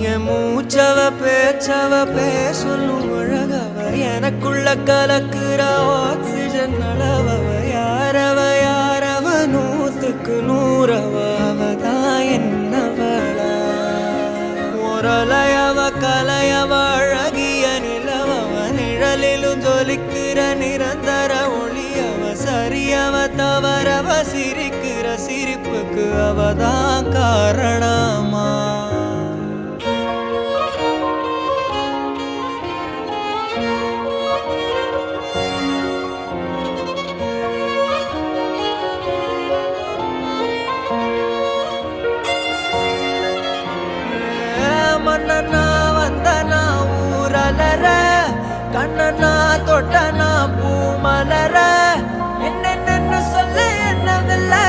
என் மூச்சவ பேச்சவ பேசலும் அழகவ எனக்குள்ள கலக்குற ஆக்சிஜன் அளவவ யாரவ நூத்துக்கு நூறவ அவதான் என்னவளா ஒரலையவ கலையவ அழகிய நிலவவ நிழலிலும் ஜொலிக்கிற நிரந்தர ஒளியவ சரியவ தவறவ சிரிக்கிற சிரிப்புக்கு அவதான் காரணமா மன்னனா வந்தனா ஊரலர கண்ணனா தொட்டனா பூமலர என்னென்னு சொல்ல என்னவில்லை